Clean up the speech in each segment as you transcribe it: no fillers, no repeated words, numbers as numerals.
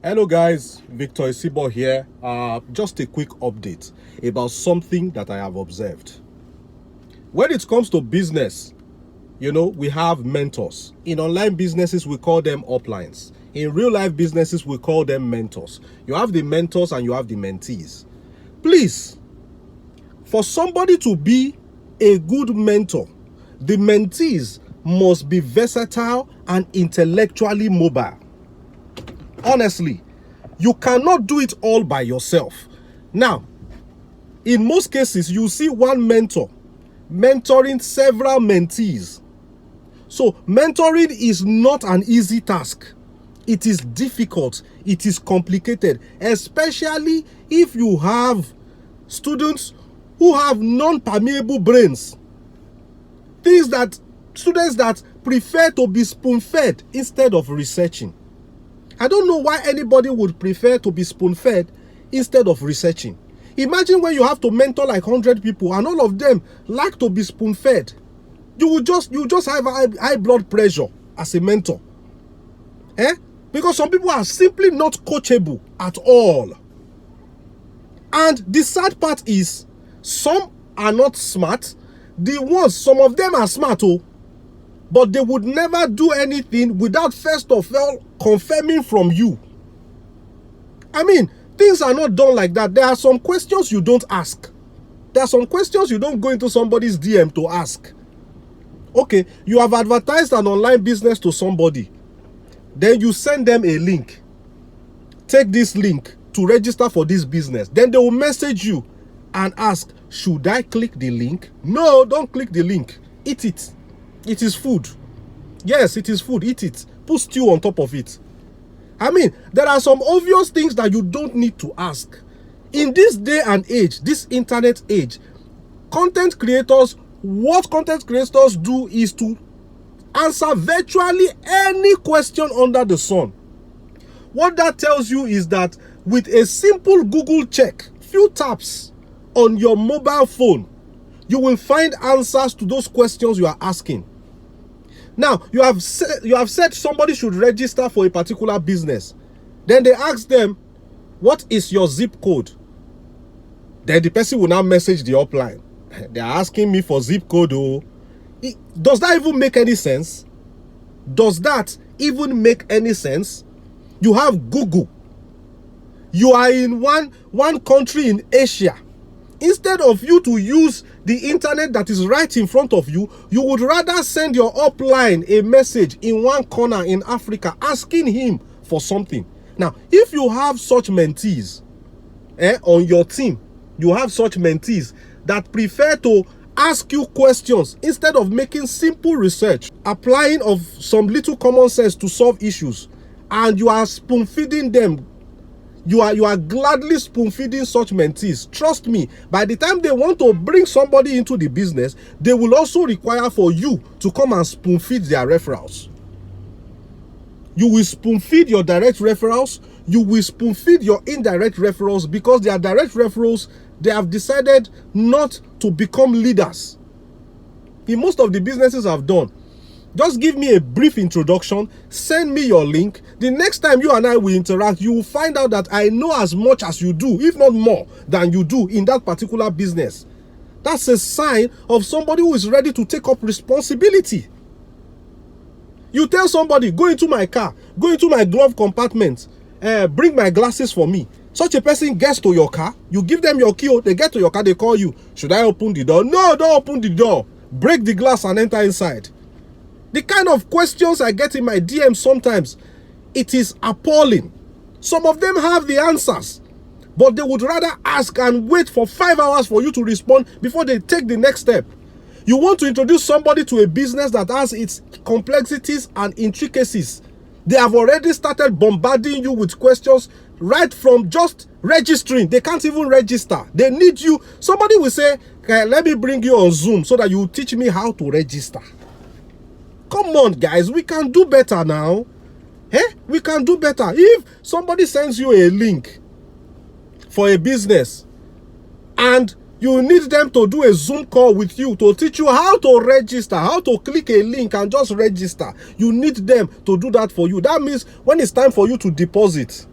Hello guys, Victor Isibo here. Just a quick update about something that I have observed. When it comes to business, we have mentors. In online businesses, we call them uplines. In real life businesses, we call them mentors. You have the mentors and you have the mentees. Please, for somebody to be a good mentor, the mentees must be versatile and intellectually mobile. Honestly, you cannot do it all by yourself. Now, in most cases, you see one mentor mentoring several mentees. So, mentoring is not an easy task. It is difficult. It is complicated, especially if you have students who have non-permeable brains. Students that prefer to be spoon-fed instead of researching. I don't know why anybody would prefer to be spoon-fed instead of researching. Imagine when you have to mentor like 100 people and all of them like to be spoon-fed. You just have high blood pressure as a mentor. Because some people are simply not coachable at all. And the sad part is, some are not smart. Some of them are smart, but they would never do anything without first of all confirming from you. I mean, things are not done like that. There are some questions you don't ask. There are some questions you don't go into somebody's DM to ask. Okay, you have advertised an online business to somebody. Then you send them a link. Take this link to register for this business. Then they will message you and ask, should I click the link? No, don't click the link. Eat it. It is food. Yes, it is food. Eat it. Put stew on top of it. I mean, there are some obvious things that you don't need to ask. In this day and age, this internet age, what content creators do is to answer virtually any question under the sun. What that tells you is that with a simple Google check, few taps on your mobile phone, you will find answers to those questions you are asking. Now, you have said somebody should register for a particular business. Then they ask them, what is your zip code? Then the person will now message the upline. They are asking me for zip code. Does that even make any sense? Does that even make any sense? You have Google. You are in one country in Asia. Instead of you to use the internet that is right in front of you, you would rather send your upline a message in one corner in Africa asking him for something. Now, if you have such mentees on your team, you have such mentees that prefer to ask you questions instead of making simple research, applying of some little common sense to solve issues, and you are spoon-feeding them. You are gladly spoon-feeding such mentees. Trust me, by the time they want to bring somebody into the business, they will also require for you to come and spoon-feed their referrals. You will spoon-feed your direct referrals. You will spoon-feed your indirect referrals, because their direct referrals, they have decided not to become leaders. In most of the businesses I've done, just give me a brief introduction, send me your link. The next time you and I will interact, you will find out that I know as much as you do, if not more than you do in that particular business. That's a sign of somebody who is ready to take up responsibility. You tell somebody, go into my car, go into my glove compartment, bring my glasses for me. Such a person gets to your car, you give them your key, they get to your car, they call you. Should I open the door? No, don't open the door. Break the glass and enter inside. The kind of questions I get in my DM sometimes, it is appalling. Some of them have the answers, but they would rather ask and wait for 5 hours for you to respond before they take the next step. You want to introduce somebody to a business that has its complexities and intricacies. They have already started bombarding you with questions right from just registering. They can't even register. They need you. Somebody will say, okay, let me bring you on Zoom so that you teach me how to register. Come on, guys, we can do better now. We can do better. If somebody sends you a link for a business and you need them to do a Zoom call with you to teach you how to register, how to click a link and just register, you need them to do that for you. That means when it's time for you to deposit,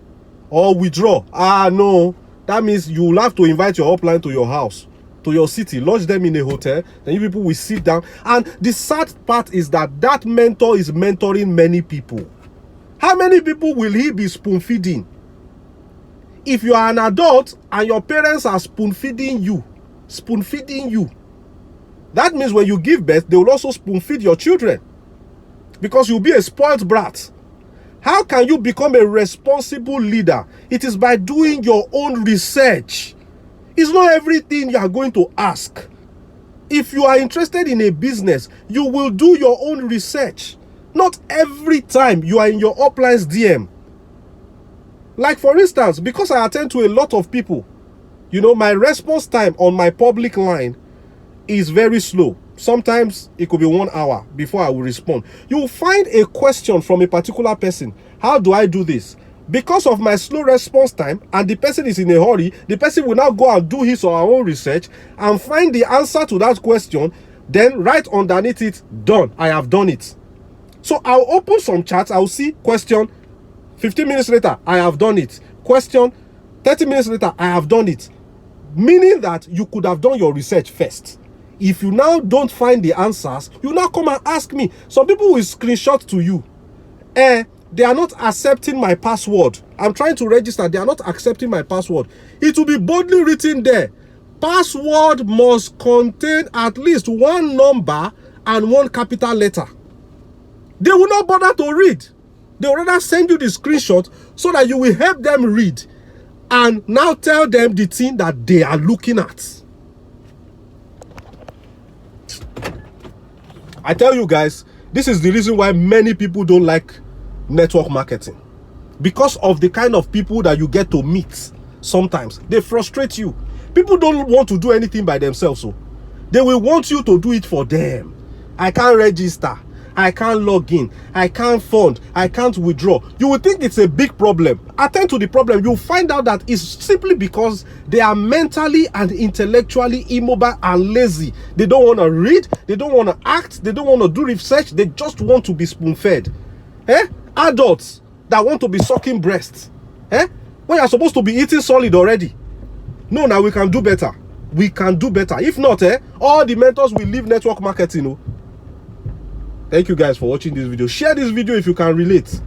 or withdraw. No, that means you will have to invite your upline to your house, to your city, lodge them in a hotel, then you people will sit down. And the sad part is that that mentor is mentoring many people. How many people will he be spoon feeding? If you are an adult and your parents are spoon feeding you, that means when you give birth, they will also spoon feed your children, because you'll be a spoiled brat. How can you become a responsible leader? It is by doing your own research. It's not everything you are going to ask. If you are interested in a business, you will do your own research. Not every time you are in your upline's DM. Like for instance, because I attend to a lot of people, you know, my response time on my public line is very slow. Sometimes it could be 1 hour before I will respond. You will find a question from a particular person. How do I do this? Because of my slow response time and the person is in a hurry, the person will now go and do his or her own research and find the answer to that question, then right underneath it, done. I have done it. So I'll open some chats, I'll see question, 15 minutes later, I have done it. Question, 30 minutes later, I have done it. Meaning that you could have done your research first. If you now don't find the answers, you now come and ask me. Some people will screenshot to you. They are not accepting my password. I'm trying to register. They are not accepting my password. It will be boldly written there. Password must contain at least 1 number and 1 capital letter. They will not bother to read. They will rather send you the screenshot so that you will help them read and now tell them the thing that they are looking at. I tell you guys, this is the reason why many people don't like network marketing. Because of the kind of people that you get to meet. Sometimes they frustrate you. People don't want to do anything by themselves, so they will want you to do it for them. I can't register, I can't log in, I can't fund, I can't withdraw. You will think it's a big problem. Attend to the problem. You'll find out that it's simply because they are mentally and intellectually immobile and lazy. They don't want to read, they don't want to act, they don't want to do research, they just want to be spoon-fed. Adults that want to be sucking breasts. When you're supposed to be eating solid already. No, now we can do better. We can do better. If not, all the mentors will leave network marketing. Thank you guys for watching this video. Share this video if you can relate.